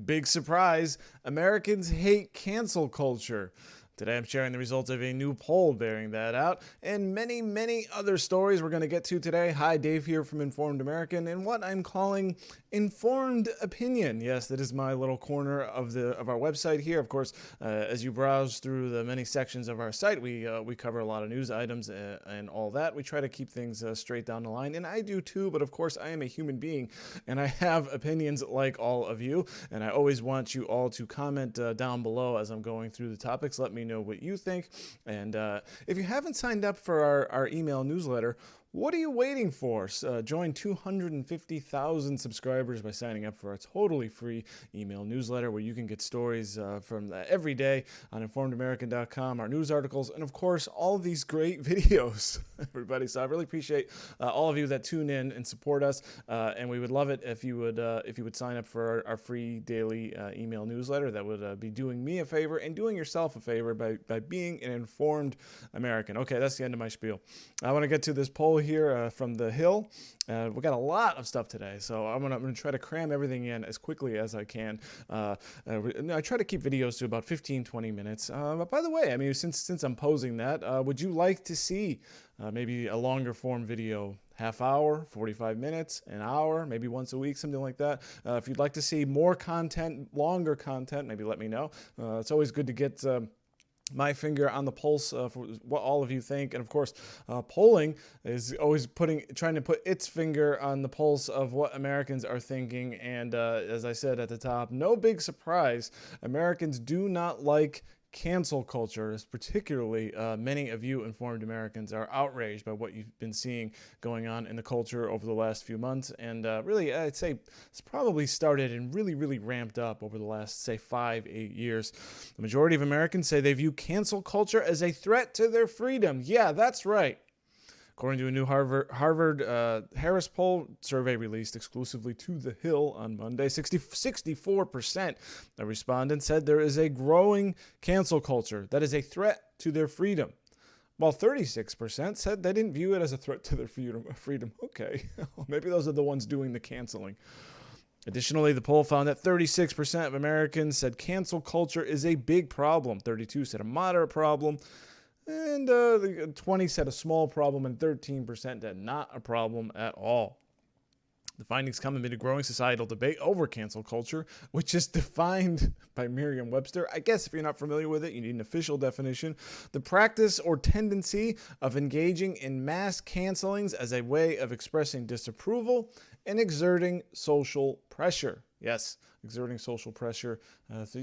Big surprise, Americans hate cancel culture. Today I'm sharing the results of a new poll bearing that out, and many, many other stories we're going to get to today. Hi, Dave here from Informed American, and what I'm calling informed opinion. Yes, that is my little corner of our website here. Of course, as you browse through the many sections of our site, we cover a lot of news items and all that. We try to keep things straight down the line, and I do too. But of course, I am a human being, and I have opinions like all of you. And I always want you all to comment down below as I'm going through the topics. Let me know what you think. And if you haven't signed up for our email newsletter, what are you waiting for? Join 250,000 subscribers by signing up for a totally free email newsletter where you can get stories from every day on informedamerican.com, our news articles, and of course, all these great videos, everybody. So I really appreciate all of you that tune in and support us, and we would love it if you would sign up for our free daily email newsletter. That would be doing me a favor and doing yourself a favor by being an informed American. Okay, that's the end of my spiel. I want to get to this poll here from the Hill. We got a lot of stuff today, so I'm gonna try to cram everything in as quickly as I can. I try to keep videos to about 15-20 minutes. But by the way, I mean, since I'm posing that, would you like to see maybe a longer form video? Half hour, 45 minutes, an hour, maybe once a week, something like that. If you'd like to see more content, longer content, maybe let me know. It's always good to get my finger on the pulse for what all of you think. And of course, polling is always trying to put its finger on the pulse of what Americans are thinking. And as I said at the top, no big surprise, Americans do not like cancel culture, as particularly many of you informed Americans are outraged by what you've been seeing going on in the culture over the last few months. And really, I'd say it's probably started and really ramped up over the last, say, 5-8 years. The majority of Americans say they view cancel culture as a threat to their freedom. Yeah, that's right. According to a new Harvard Harris poll survey released exclusively to The Hill on Monday, 64% of respondents said there is a growing cancel culture that is a threat to their freedom, while 36% said they didn't view it as a threat to their freedom. Okay, maybe those are the ones doing the canceling. Additionally, the poll found that 36% of Americans said cancel culture is a big problem, 32% said a moderate problem, and 20 said a small problem, and 13% said not a problem at all. The findings come amid a growing societal debate over cancel culture, which is defined by Merriam-Webster. I guess if you're not familiar with it, you need an official definition. The practice or tendency of engaging in mass cancelings as a way of expressing disapproval and exerting social pressure. Yes, exerting social pressure.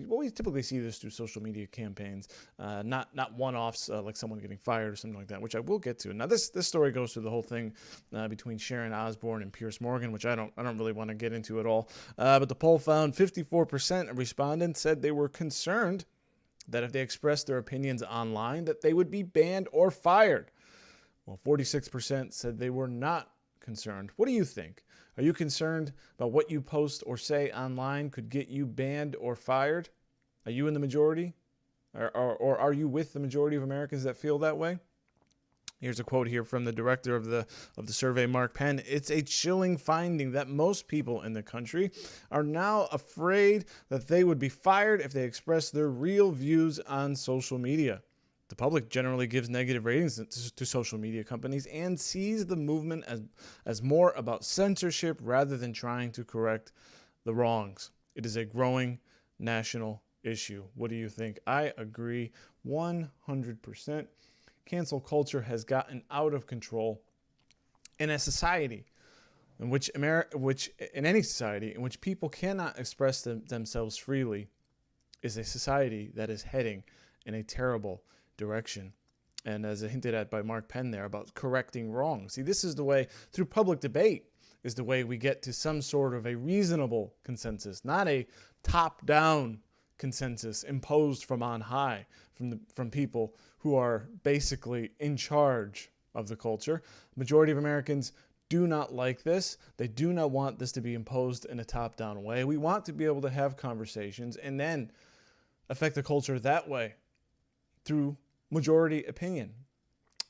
We typically see this through social media campaigns, not one-offs like someone getting fired or something like that, which I will get to. Now, this story goes through the whole thing between Sharon Osbourne and Piers Morgan, which I don't really want to get into at all. But the poll found 54% of respondents said they were concerned that if they expressed their opinions online, that they would be banned or fired. While 46% said they were not concerned. What do you think? Are you concerned about what you post or say online could get you banned or fired? Are you in the majority? Or are you with the majority of Americans that feel that way? Here's a quote here from the director of the survey, Mark Penn. It's a chilling finding that most people in the country are now afraid that they would be fired if they express their real views on social media. The public generally gives negative ratings to social media companies and sees the movement as more about censorship rather than trying to correct the wrongs. It is a growing national issue. What do you think? I agree 100%. Cancel culture has gotten out of control in a society in any society in which people cannot express themselves freely is a society that is heading in a terrible direction. And as hinted at by Mark Penn there about correcting wrongs. See, this is the way, through public debate, is the way we get to some sort of a reasonable consensus, not a top-down consensus imposed from on high, from people who are basically in charge of the culture. The majority of Americans do not like this. They do not want this to be imposed in a top-down way. We want to be able to have conversations and then affect the culture that way through majority opinion.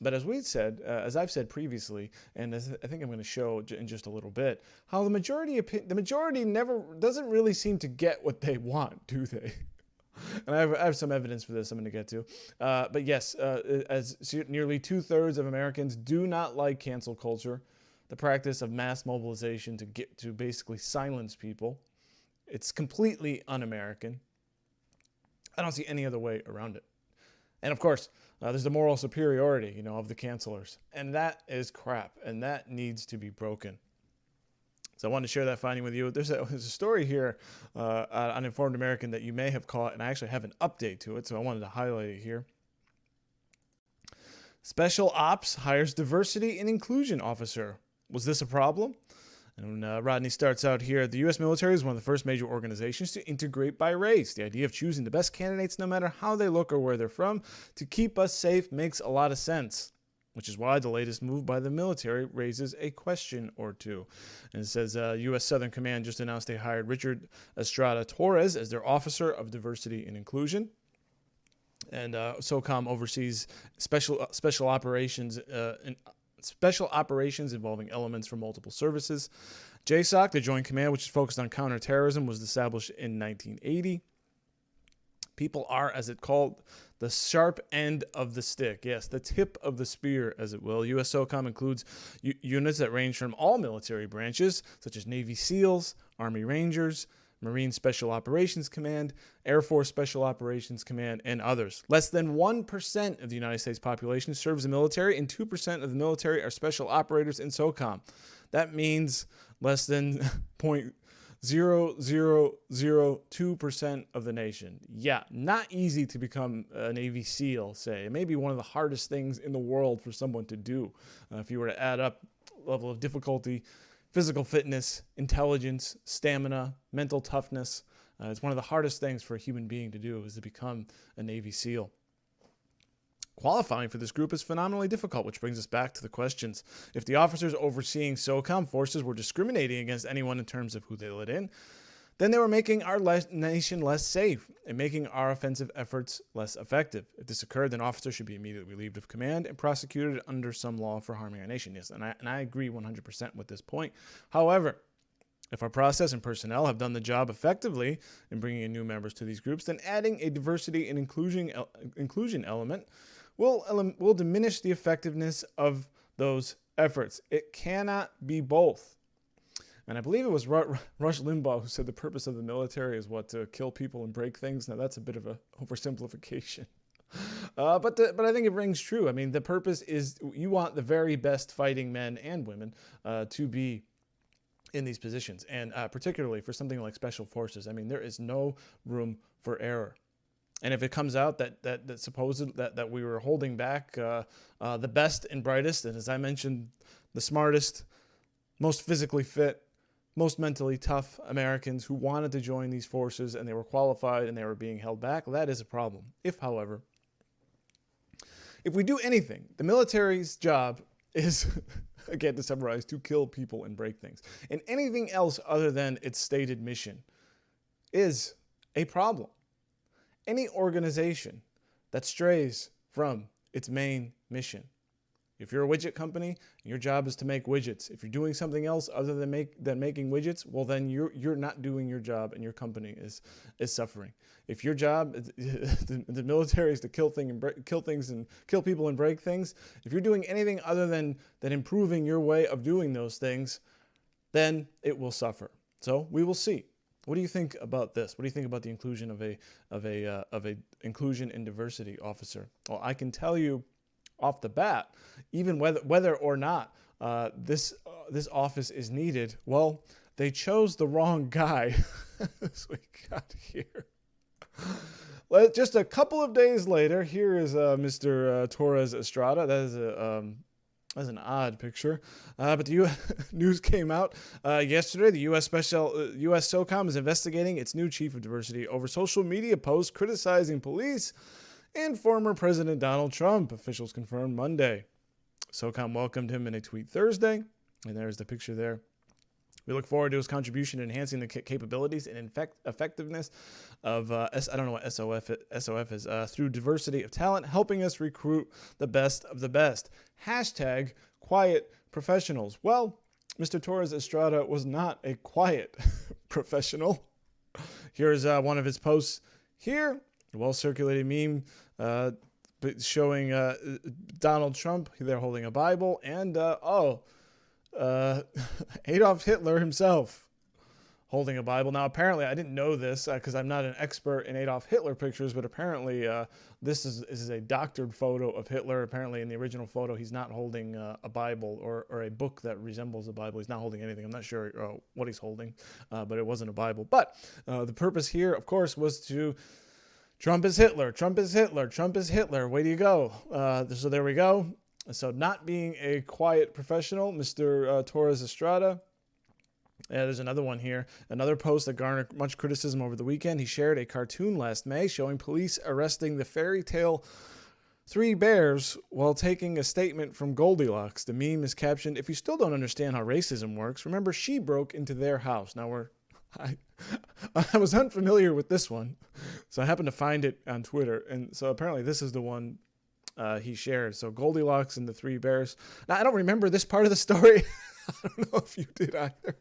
But as I've said previously, and as I think I'm going to show in just a little bit, how the majority never doesn't really seem to get what they want, do they? And I have some evidence for this I'm going to get to. But yes, as nearly 2/3 of Americans do not like cancel culture, the practice of mass mobilization to basically silence people. It's completely un-American. I don't see any other way around it. And of course, there's the moral superiority, of the cancelers. And that is crap. And that needs to be broken. So I wanted to share that finding with you. There's a story here on Informed American that you may have caught, and I actually have an update to it, so I wanted to highlight it here. Special Ops hires diversity and inclusion officer. Was this a problem? And Rodney starts out here. The U.S. military is one of the first major organizations to integrate by race. The idea of choosing the best candidates, no matter how they look or where they're from, to keep us safe makes a lot of sense, which is why the latest move by the military raises a question or two. And it says U.S. Southern Command just announced they hired Richard Estrada Torres as their Officer of Diversity and Inclusion. And SOCOM oversees special operations involving elements from multiple services. JSOC, the Joint Command, which is focused on counterterrorism, was established in 1980. People are, as it called, the sharp end of the stick. Yes, the tip of the spear, as it will. U.S. SOCOM includes units that range from all military branches, such as Navy SEALs, Army Rangers, Marine Special Operations Command, Air Force Special Operations Command, and others. Less than 1% of the United States population serves the military, and 2% of the military are special operators in SOCOM. That means less than 0.0002% of the nation. Yeah, not easy to become a Navy SEAL, say. It may be one of the hardest things in the world for someone to do. If you were to add up level of difficulty, physical fitness, intelligence, stamina, mental toughness. It's one of the hardest things for a human being to do is to become a Navy SEAL. Qualifying for this group is phenomenally difficult, which brings us back to the questions. If the officers overseeing SOCOM forces were discriminating against anyone in terms of who they let in, then they were making our nation less safe and making our offensive efforts less effective. If this occurred, then officers should be immediately relieved of command and prosecuted under some law for harming our nation. Yes, and I agree 100% with this point. However, if our process and personnel have done the job effectively in bringing in new members to these groups, then adding a diversity and inclusion element will diminish the effectiveness of those efforts. It cannot be both. And I believe it was Rush Limbaugh who said the purpose of the military is to kill people and break things. Now that's a bit of an oversimplification, but I think it rings true. I mean, the purpose is you want the very best fighting men and women to be in these positions, and particularly for something like special forces. I mean, there is no room for error. And if it comes out that we were holding back the best and brightest, and as I mentioned, the smartest, most physically fit, most mentally tough Americans who wanted to join these forces and they were qualified and they were being held back, that is a problem. However, if we do anything, the military's job is, again, to summarize, to kill people and break things. And anything else other than its stated mission is a problem. Any organization that strays from its main mission. If you're a widget company, your job is to make widgets. If you're doing something else other than making widgets, well, then you're not doing your job, and your company is suffering. If your job, the military, is to kill things and kill people and break things, if you're doing anything other than improving your way of doing those things, then it will suffer. So we will see. What do you think about this? What do you think about the inclusion of a inclusion and diversity officer? Well, I can tell you off the bat, even whether or not this office is needed, well, they chose the wrong guy. As we got here. Just a couple of days later, here is Mr. Torres Estrada. That's an odd picture, but the news came out yesterday. The U.S. SOCOM is investigating its new chief of diversity over social media posts criticizing police and former President Donald Trump, officials confirmed Monday. SOCOM welcomed him in a tweet Thursday, and there's the picture there We look forward to his contribution in enhancing the capabilities and effectiveness of, I don't know what SOF is, through diversity of talent, helping us recruit the best of the best. Hashtag quiet professionals. Well, Mr. Torres Estrada was not a quiet professional. Here's one of his posts here, a well-circulated meme showing Donald Trump. They're holding a Bible, and Adolf Hitler himself holding a Bible. Now, apparently, I didn't know this because I'm not an expert in Adolf Hitler pictures, but apparently this is a doctored photo of Hitler. Apparently, in the original photo, he's not holding a Bible or a book that resembles a Bible. He's not holding anything. I'm not sure what he's holding, but it wasn't a Bible. But the purpose here, of course, was to Trump is Hitler, Trump is Hitler, Trump is Hitler. Way to go. So there we go. So not being a quiet professional, Mr. Torres Estrada. There's another one here. Another post that garnered much criticism over the weekend. He shared a cartoon last May showing police arresting the fairy tale Three Bears while taking a statement from Goldilocks. The meme is captioned, "If you still don't understand how racism works, remember she broke into their house." Now I was unfamiliar with this one, so I happened to find it on Twitter. And so apparently this is the one he shared. So Goldilocks and the Three Bears. Now, I don't remember this part of the story. I don't know if you did either.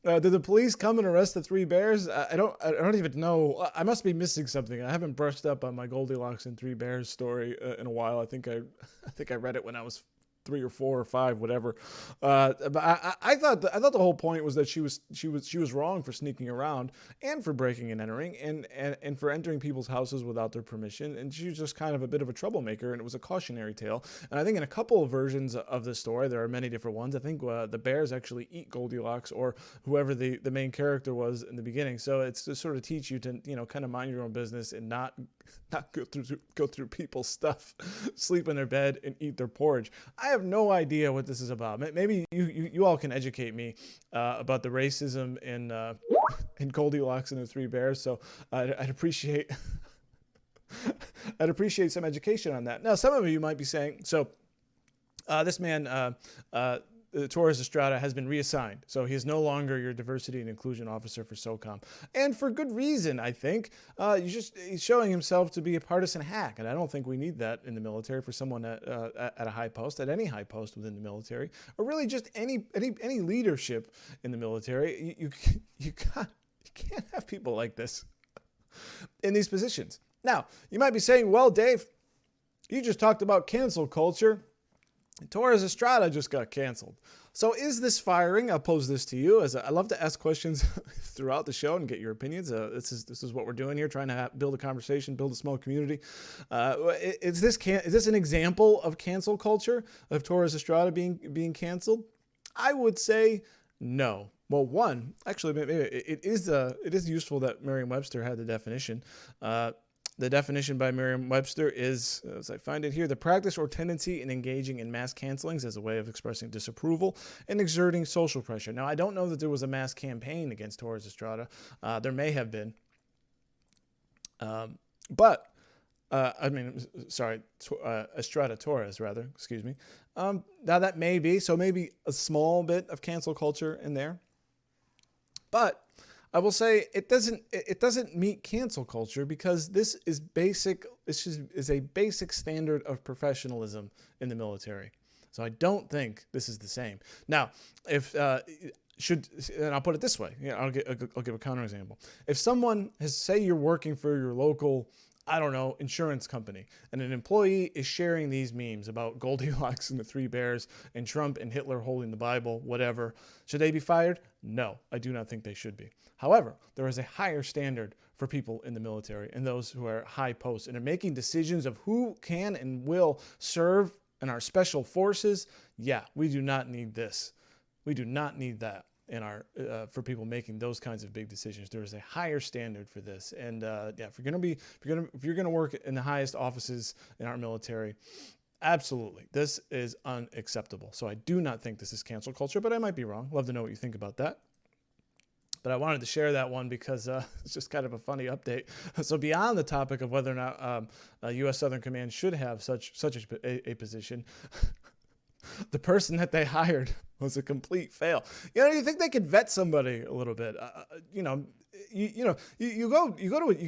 Did the police come and arrest the Three Bears? I don't even know. I must be missing something. I haven't brushed up on my Goldilocks and Three Bears story in a while. I think I read it when I was 3 or 4 or 5, whatever. But I thought the whole point was that she was wrong for sneaking around and for breaking and entering and for entering people's houses without their permission. And she was just kind of a bit of a troublemaker, and it was a cautionary tale. And I think in a couple of versions of the story, there are many different ones. I think the bears actually eat Goldilocks or whoever the main character was in the beginning. So it's to sort of teach you to kind of mind your own business and not go through people's stuff, sleep in their bed and eat their porridge. I have no idea what this is about. Maybe you all can educate me about the racism in Goldilocks and the Three Bears. So I'd appreciate some education on that. Now, some of you might be saying, so this man, Torres Estrada, has been reassigned. So he is no longer your diversity and inclusion officer for SOCOM. And for good reason, I think. He's showing himself to be a partisan hack. And I don't think we need that in the military for someone at a high post, at any high post within the military, or really just any leadership in the military. You can't have people like this in these positions. Now, you might be saying, well, Dave, you just talked about cancel culture. Torres Estrada just got canceled. So is this firing? I'll pose this to you. As I love to ask questions throughout the show and get your opinions. This is what we're doing here, trying to build a conversation, build a small community. Is this an example of cancel culture, of Torres Estrada being canceled? I would say no. Well, one, actually, maybe it is useful that Merriam-Webster had the definition. The definition by Merriam-Webster is, as I find it here, the practice or tendency in engaging in mass cancelings as a way of expressing disapproval and exerting social pressure. Now, I don't know that there was a mass campaign against Torres Estrada. There may have been. Estrada Torres, rather, excuse me. Now, that may be, so maybe a small bit of cancel culture in there. But I will say it doesn't meet cancel culture because this is basic. This is a basic standard of professionalism in the military. So I don't think this is the same. Now, and I'll put it this way. I'll give a counterexample. If someone say you're working for your local, I don't know, insurance company, and an employee is sharing these memes about Goldilocks and the Three Bears and Trump and Hitler holding the Bible, whatever, should they be fired? No, I do not think they should be. However, there is a higher standard for people in the military and those who are high posts and are making decisions of who can and will serve in our special forces. Yeah, we do not need this. We do not need that in our for people making those kinds of big decisions. There is a higher standard for this, and if you're gonna work in the highest offices in our military, absolutely, this is unacceptable. So I do not think this is cancel culture, but I might be wrong. Love to know what you think about that. But I wanted to share that one because it's just kind of a funny update. So beyond the topic of whether or not U.S. Southern Command should have such a position, the person that they hired was a complete fail. You think they could vet somebody a little bit? You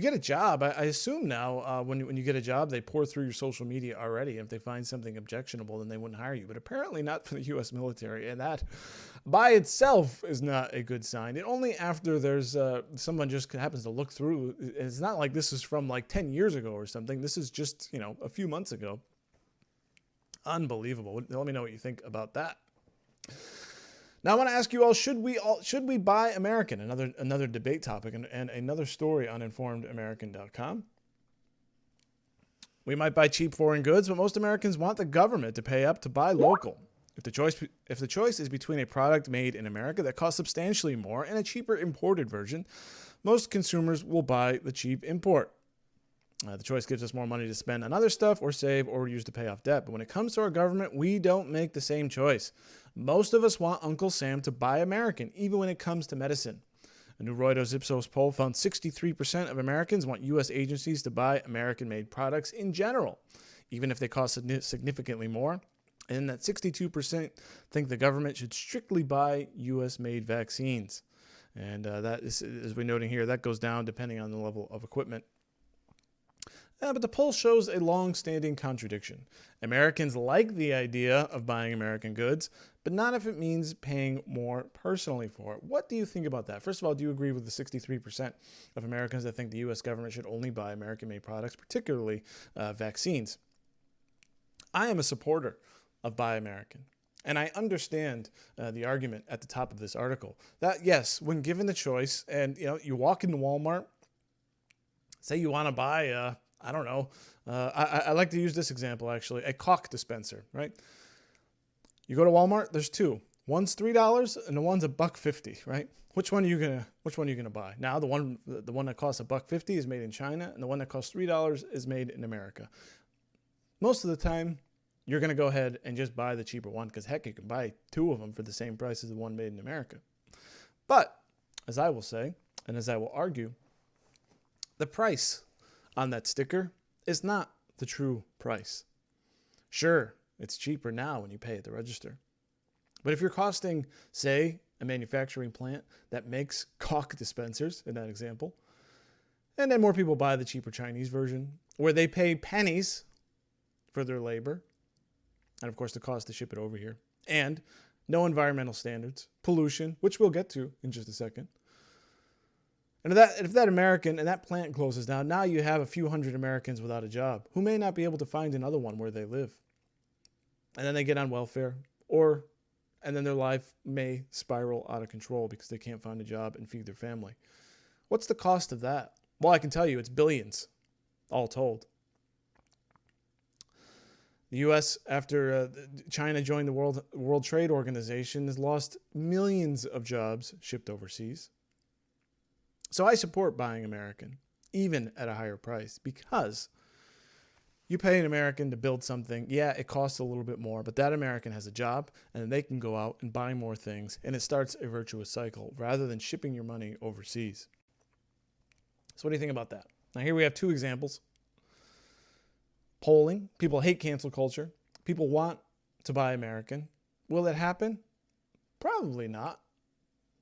get a job. I assume now when you get a job, they pour through your social media already. And if they find something objectionable, then they wouldn't hire you. But apparently not for the U.S. military, and that by itself is not a good sign. And only after there's someone just happens to look through. It's not like this is from like 10 years ago or something. This is just a few months ago. Unbelievable. Let me know what you think about that. Now I want to ask you all: should we buy American? Another debate topic and another story on informedamerican.com. We might buy cheap foreign goods, but most Americans want the government to pay up to buy local. If the choice is between a product made in America that costs substantially more and a cheaper imported version, most consumers will buy the cheap import. The choice gives us more money to spend on other stuff or save or use to pay off debt. But when it comes to our government, we don't make the same choice. Most of us want Uncle Sam to buy American, even when it comes to medicine. A new Reuters Ipsos poll found 63% of Americans want U.S. agencies to buy American-made products in general, even if they cost significantly more. And that 62% think the government should strictly buy U.S.-made vaccines. And that is, as we're noting here, that goes down depending on the level of equipment. But the poll shows a long-standing contradiction. Americans like the idea of buying American goods, but not if it means paying more personally for it. What do you think about that? First of all, do you agree with the 63% of Americans that think the U.S. government should only buy American-made products, particularly vaccines? I am a supporter of Buy American. And I understand the argument at the top of this article that, yes, when given the choice and you walk into Walmart, say you want to buy I don't know. I like to use this example, actually. A caulk dispenser, right? You go to Walmart, there's two. One's $3 and the one's $1.50, right? Which one are you gonna buy? Now the one that costs $1.50 is made in China, and the one that costs $3 is made in America. Most of the time, you're gonna go ahead and just buy the cheaper one, because heck, you can buy two of them for the same price as the one made in America. But as I will say, and as I will argue, the price on that sticker is not the true price. Sure, it's cheaper now when you pay at the register. But if you're costing, say, a manufacturing plant that makes caulk dispensers, in that example, and then more people buy the cheaper Chinese version, where they pay pennies for their labor, and of course the cost to ship it over here, and no environmental standards, pollution, which we'll get to in just a second. And if that American and that plant closes down, now you have a few hundred Americans without a job who may not be able to find another one where they live. And then they get on welfare, and then their life may spiral out of control because they can't find a job and feed their family. What's the cost of that? Well, I can tell you it's billions, all told. The U.S., after China joined the World Trade Organization, has lost millions of jobs shipped overseas. So I support buying American, even at a higher price, because you pay an American to build something. Yeah, it costs a little bit more, but that American has a job, and they can go out and buy more things, and it starts a virtuous cycle rather than shipping your money overseas. So what do you think about that? Now here we have two examples. Polling. People hate cancel culture. People want to buy American. Will it happen? Probably not.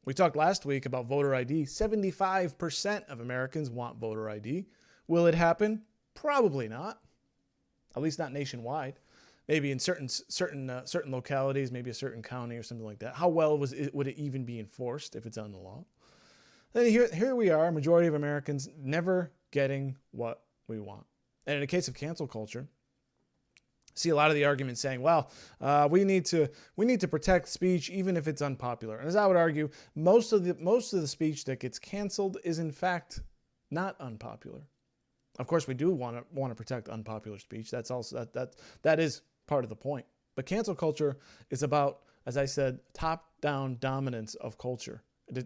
We talked last week about voter ID. 75% of Americans want voter ID. Will it happen? Probably not. At least not nationwide. Maybe in certain localities, maybe a certain county or something like that. How well would it even be enforced if it's on the law? Then here we are, a majority of Americans never getting what we want. And in the case of cancel culture, see a lot of the arguments saying, well, we need to protect speech even if it's unpopular. And as I would argue, most of the speech that gets canceled is in fact not unpopular. Of course, we do want to protect unpopular speech. That's also that is part of the point. But cancel culture is about, as I said, top-down dominance of culture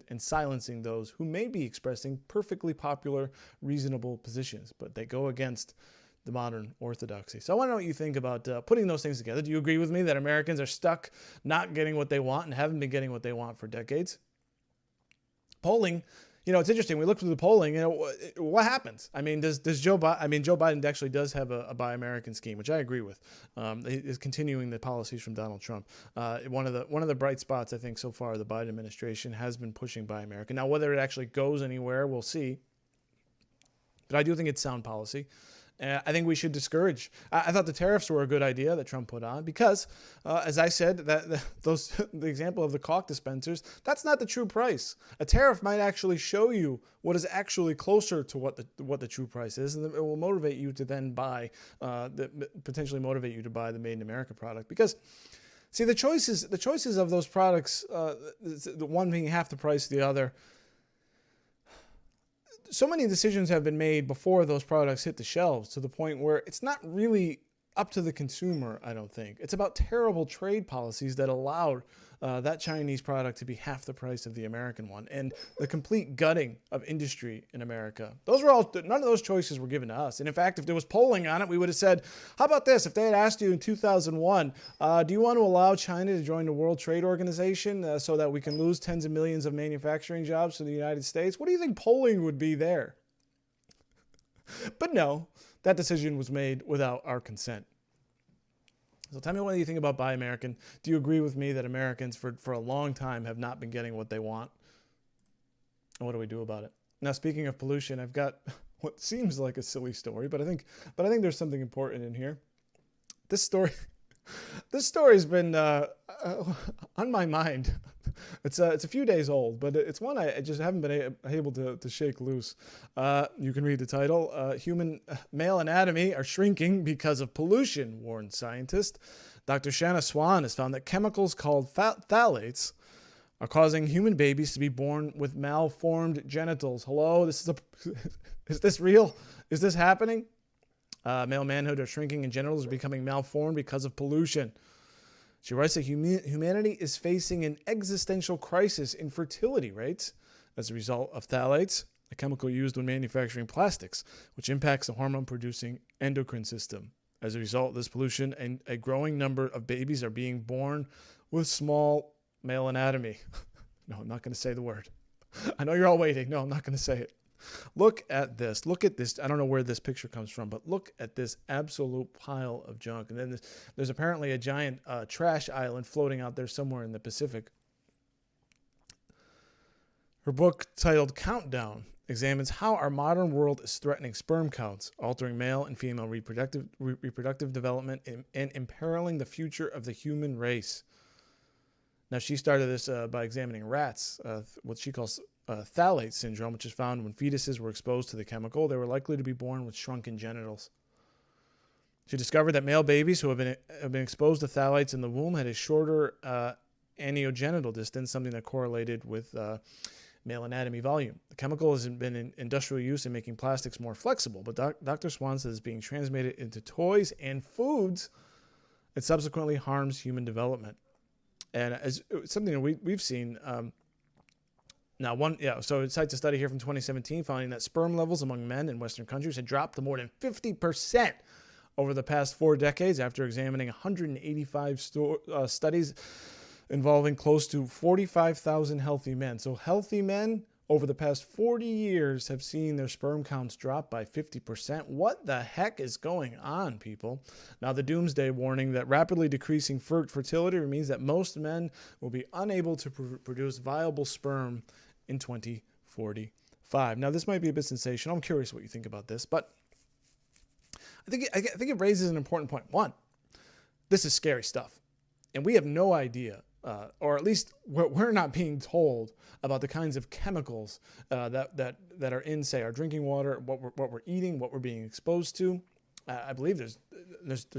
and silencing those who may be expressing perfectly popular, reasonable positions, but they go against the modern orthodoxy. So I want to know what you think about putting those things together. Do you agree with me that Americans are stuck not getting what they want and haven't been getting what they want for decades? Polling It's interesting. We look through the polling. What happens? I mean, does Joe Biden? I mean, Joe Biden actually does have a Buy American scheme, which I agree with. Is continuing the policies from Donald Trump. One of the bright spots I think so far, the Biden administration has been pushing Buy American. Now, whether it actually goes anywhere, we'll see. But I do think it's sound policy. I think we should discourage. I thought the tariffs were a good idea that Trump put on because, as I said, the example of the caulk dispensers, that's not the true price. A tariff might actually show you what is actually closer to what the true price is, and it will motivate you to then buy, potentially motivate you to buy the Made in America product. Because, see, the choices of those products, the one being half the price of the other. So many decisions have been made before those products hit the shelves to the point where it's not really up to the consumer, I don't think. It's about terrible trade policies that allowed that Chinese product to be half the price of the American one and the complete gutting of industry in America. None of those choices were given to us. And in fact, if there was polling on it, we would have said, how about this? If they had asked you in 2001, do you want to allow China to join the World Trade Organization so that we can lose tens of millions of manufacturing jobs to the United States? What do you think polling would be there? But no, that decision was made without our consent. So tell me what you think about Buy American. Do you agree with me that Americans for a long time have not been getting what they want? And what do we do about it? Now, speaking of pollution, I've got what seems like a silly story, but I think there's something important in here. This story's been on my mind. It's a few days old, but it's one I just haven't been able to shake loose. You can read the title. Human male anatomy are shrinking because of pollution, warned scientist. Dr. Shanna Swan has found that chemicals called phthalates are causing human babies to be born with malformed genitals. Hello, is this real? Is this happening? Male manhood are shrinking and genitals are becoming malformed because of pollution. She writes that humanity is facing an existential crisis in fertility rates as a result of phthalates, a chemical used when manufacturing plastics, which impacts the hormone-producing endocrine system. As a result of this pollution, a growing number of babies are being born with small male anatomy. No, I'm not going to say the word. I know you're all waiting. No, I'm not going to say it. Look at this. Look at this. I don't know where this picture comes from, but look at this absolute pile of junk. And then there's apparently a giant trash island floating out there somewhere in the Pacific. Her book, titled Countdown, examines how our modern world is threatening sperm counts, altering male and female reproductive development, and imperiling the future of the human race. Now, she started this by examining rats, what she calls phthalate syndrome, which is found when fetuses were exposed to the chemical. They were likely to be born with shrunken genitals. She discovered that male babies who have been exposed to phthalates in the womb had a shorter aniogenital distance, something that correlated with male anatomy volume. The chemical has been in industrial use in making plastics more flexible, but Dr. Swan says it's being transmitted into toys and foods. It subsequently harms human development. And as something that we've seen, so it cites a study here from 2017 finding that sperm levels among men in Western countries had dropped to more than 50% over the past 4 decades after examining 185 studies involving close to 45,000 healthy men. So healthy men over the past 40 years have seen their sperm counts drop by 50%. What the heck is going on, people? Now, the doomsday warning that rapidly decreasing fertility means that most men will be unable to produce viable sperm in 2045. Now, this might be a bit sensational. I'm curious what you think about this, but I think it raises an important point. One, this is scary stuff, and we have no idea, or at least we're not being told about the kinds of chemicals that are in, say, our drinking water, what we're eating, what we're being exposed to. I believe there's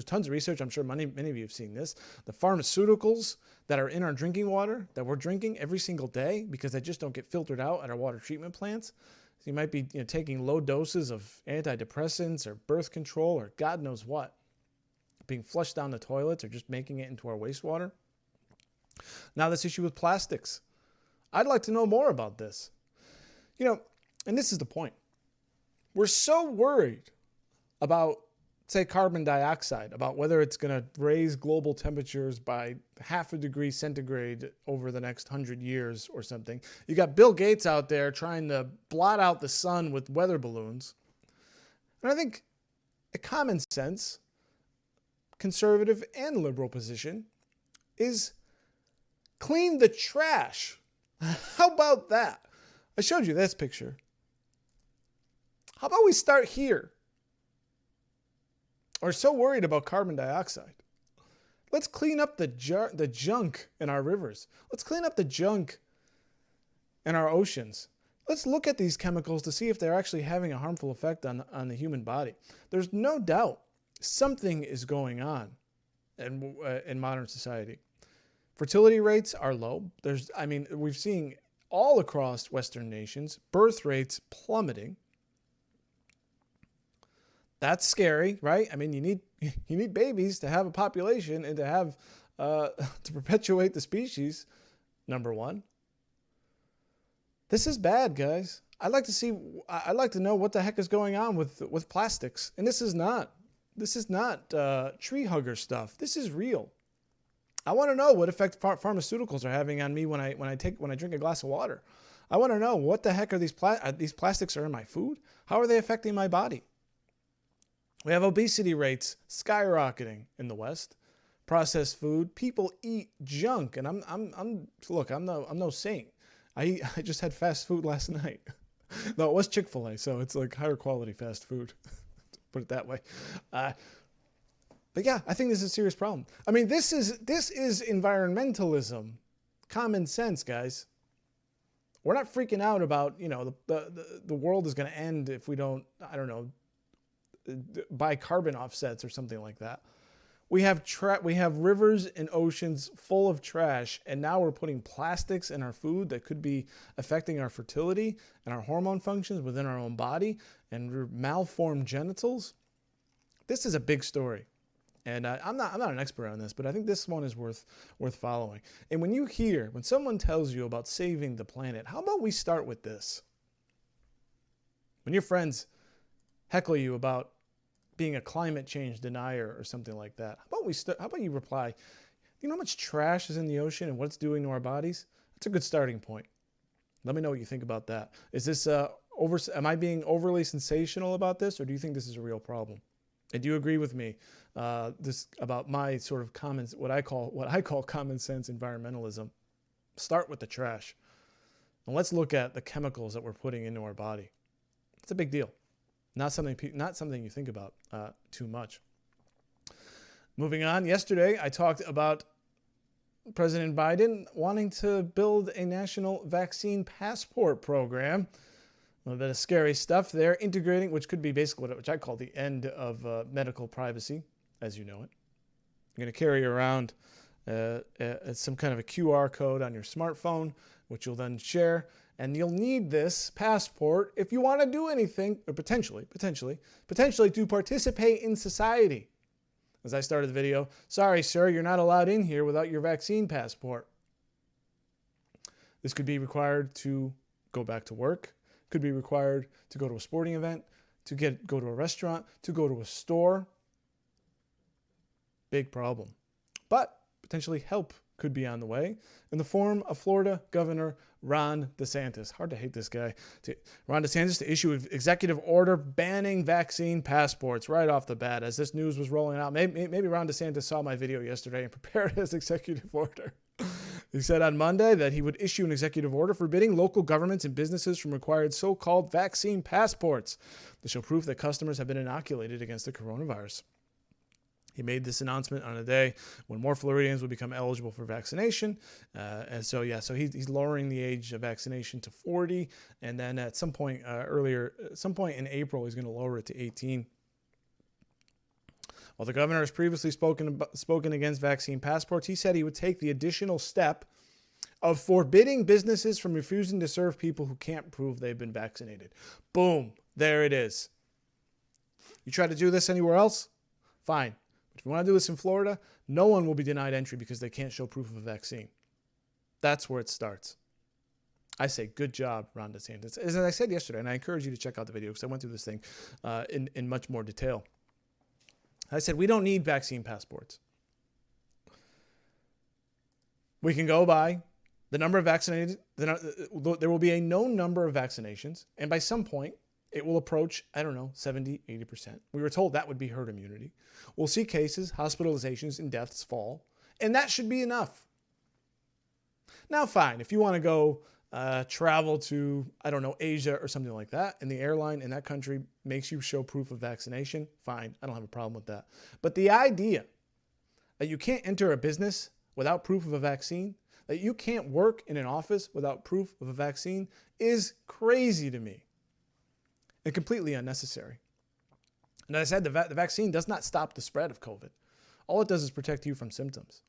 tons of research. I'm sure many of you have seen this. The pharmaceuticals that are in our drinking water that we're drinking every single day because they just don't get filtered out at our water treatment plants. So you might be taking low doses of antidepressants or birth control or God knows what, being flushed down the toilets or just making it into our wastewater. Now, this issue with plastics. I'd like to know more about this. And this is the point. We're so worried about say carbon dioxide, about whether it's going to raise global temperatures by 0.5 degree centigrade over the next 100 years or something. You got Bill Gates out there trying to blot out the sun with weather balloons. And I think a common sense, conservative and liberal position is clean the trash. How about that? I showed you this picture. How about we start here? We're so worried about carbon dioxide. Let's clean up the junk in our rivers. Let's clean up the junk in our oceans. Let's look at these chemicals to see if they're actually having a harmful effect on the human body. There's no doubt something is going on in modern society. Fertility rates are low. We've seen all across Western nations, birth rates plummeting. That's scary, right? I mean, you need babies to have a population and to have to perpetuate the species. Number one. This is bad, guys. I'd like to know what the heck is going on with plastics. And this is not tree hugger stuff. This is real. I want to know what effect pharmaceuticals are having on me when I drink a glass of water. I want to know what the heck are these plastics are in my food. How are they affecting my body? We have obesity rates skyrocketing in the West. Processed food. People eat junk, and I'm no saint. I just had fast food last night. No, it was Chick-fil-A, so it's like higher quality fast food. Put it that way. But yeah, I think this is a serious problem. I mean, this is environmentalism, common sense, guys. We're not freaking out about the world is going to end if we don't, I don't know, buy carbon offsets or something like that. We have rivers and oceans full of trash, and now we're putting plastics in our food that could be affecting our fertility and our hormone functions within our own body and malformed genitals. This is a big story, and I'm not an expert on this, but I think this one is worth following. And when someone tells you about saving the planet, how about we start with this? When your friends heckle you about being a climate change denier or something like that, how about you reply, you know how much trash is in the ocean and what it's doing to our bodies? That's a good starting point. Let me know what you think about that. Is this am I being overly sensational about this, or do you think this is a real problem? And do you agree with me this about my sort of what I call common sense environmentalism? Start with the trash. And let's look at the chemicals that we're putting into our body. It's a big deal. Not something you think about too much. Moving on, yesterday I talked about President Biden wanting to build a national vaccine passport program. A little bit of scary stuff there, integrating, which could be basically which I call the end of medical privacy, as you know it. You're going to carry around some kind of a QR code on your smartphone, which you'll then share. And you'll need this passport if you want to do anything, or potentially to participate in society. As I started the video, sorry, sir, you're not allowed in here without your vaccine passport. This could be required to go back to work, could be required to go to a sporting event, to go to a restaurant, to go to a store. Big problem. But potentially help could be on the way in the form of Florida Governor Ron DeSantis. Hard to hate this guy. Ron DeSantis to issue an executive order banning vaccine passports right off the bat. As this news was rolling out, maybe Ron DeSantis saw my video yesterday and prepared his executive order. He said on Monday that he would issue an executive order forbidding local governments and businesses from required so-called vaccine passports to show proof that customers have been inoculated against the coronavirus. He made this announcement on a day when more Floridians will become eligible for vaccination. So he's lowering the age of vaccination to 40. And then at some point in April, he's going to lower it to 18. While the governor has previously spoken against vaccine passports, he said he would take the additional step of forbidding businesses from refusing to serve people who can't prove they've been vaccinated. Boom. There it is. You try to do this anywhere else? Fine. But if you want to do this in Florida, no one will be denied entry because they can't show proof of a vaccine. That's where it starts. I say, good job, Ron DeSantis. As I said yesterday, and I encourage you to check out the video because I went through this thing in much more detail. I said, we don't need vaccine passports. We can go by the number of vaccinated. There will be a known number of vaccinations. And by some point, it will approach, 70, 80%. We were told that would be herd immunity. We'll see cases, hospitalizations, and deaths fall. And that should be enough. Now, fine. If you want to go travel to, Asia or something like that, and the airline in that country makes you show proof of vaccination, fine. I don't have a problem with that. But the idea that you can't enter a business without proof of a vaccine, that you can't work in an office without proof of a vaccine is crazy to me and completely unnecessary. And as I said, the vaccine does not stop the spread of COVID. All it does is protect you from symptoms.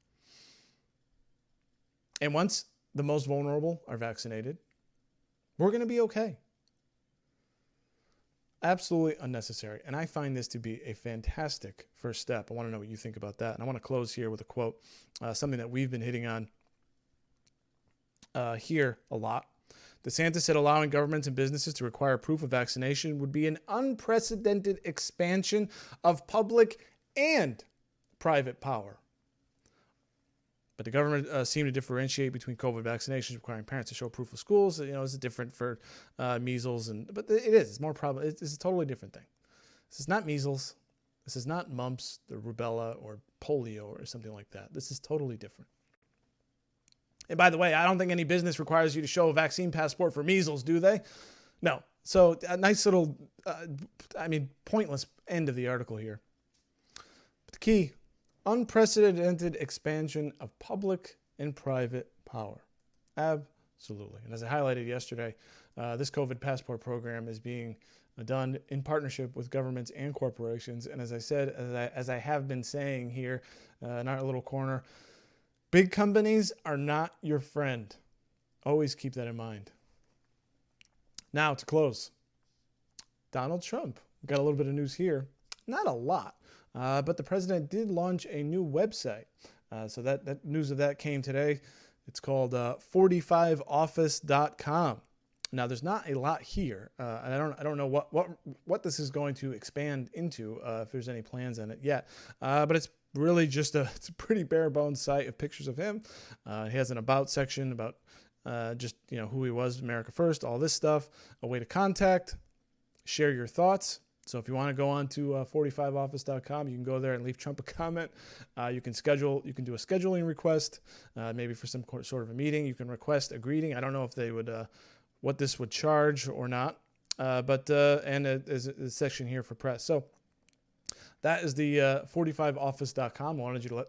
And once the most vulnerable are vaccinated, we're going to be okay. Absolutely unnecessary. And I find this to be a fantastic first step. I want to know what you think about that. And I want to close here with a quote, something that we've been hitting on here a lot. DeSantis said allowing governments and businesses to require proof of vaccination would be an unprecedented expansion of public and private power. But the government seemed to differentiate between COVID vaccinations requiring parents to show proof of schools. It's different for measles, but it is. It's more probably. It's a totally different thing. This is not measles. This is not mumps, the rubella, or polio, or something like that. This is totally different. And by the way, I don't think any business requires you to show a vaccine passport for measles, do they? No. So a nice little, pointless end of the article here. But the key, unprecedented expansion of public and private power. Absolutely. And as I highlighted yesterday, this COVID passport program is being done in partnership with governments and corporations. And as I said, as I have been saying here in our little corner, big companies are not your friend. Always keep that in mind. Now to close, Donald Trump. We've got a little bit of news here. Not a lot. But the president did launch a new website. So that news of that came today. It's called 45office.com. Now, there's not a lot here. And I don't know what this is going to expand into, if there's any plans on it yet. But it's really just it's a pretty bare bones site of pictures of him. He has an about section about just who he was, America First, all this stuff, a way to contact, share your thoughts. So if you want to go on to 45office.com, you can go there and leave Trump a comment. You can do a scheduling request, maybe for some sort of a meeting. You can request a greeting. I don't know if they would, what this would charge or not, but there's a section here for press. So that is the 45office.com. I wanted you to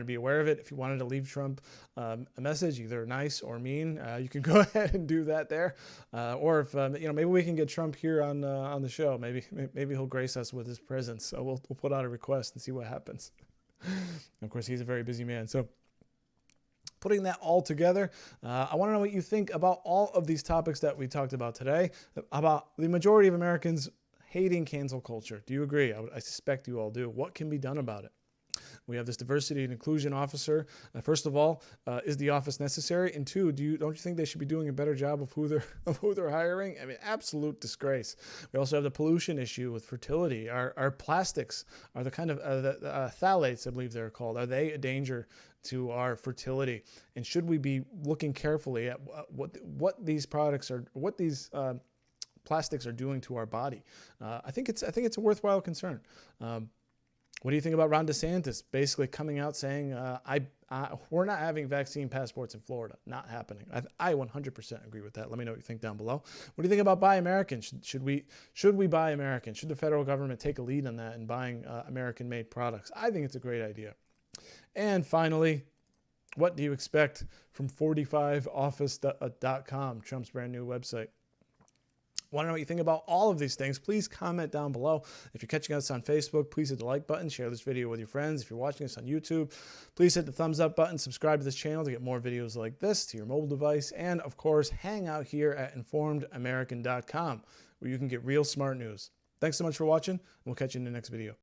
be aware of it. If you wanted to leave Trump a message, either nice or mean, you can go ahead and do that there. Or if maybe we can get Trump here on the show. Maybe he'll grace us with his presence. So we'll put out a request and see what happens. Of course, he's a very busy man. So putting that all together, I want to know what you think about all of these topics that we talked about today. About the majority of Americans hating cancel culture. Do you agree? I suspect you all do. What can be done about it? We have this diversity and inclusion officer. First of all, is the office necessary? And two, don't you think they should be doing a better job of who they're hiring? I mean, absolute disgrace. We also have the pollution issue with fertility. Our plastics are the kind of phthalates, I believe they're called. Are they a danger to our fertility? And should we be looking carefully at what these products are, what these plastics are doing to our body? I think it's a worthwhile concern. What do you think about Ron DeSantis basically coming out saying, we're not having vaccine passports in Florida? Not happening. I 100% agree with that. Let me know what you think down below. What do you think about Buy American? Should we buy American? Should the federal government take a lead on that and buying American-made products? I think it's a great idea. And finally, what do you expect from 45office.com, Trump's brand new website? Want to know what you think about all of these things? Please comment down below. If you're catching us on Facebook, please hit the like button, share this video with your friends. If you're watching us on YouTube, please hit the thumbs up button, subscribe to this channel to get more videos like this to your mobile device, and of course, hang out here at informedamerican.com where you can get real smart news. Thanks so much for watching, and we'll catch you in the next video.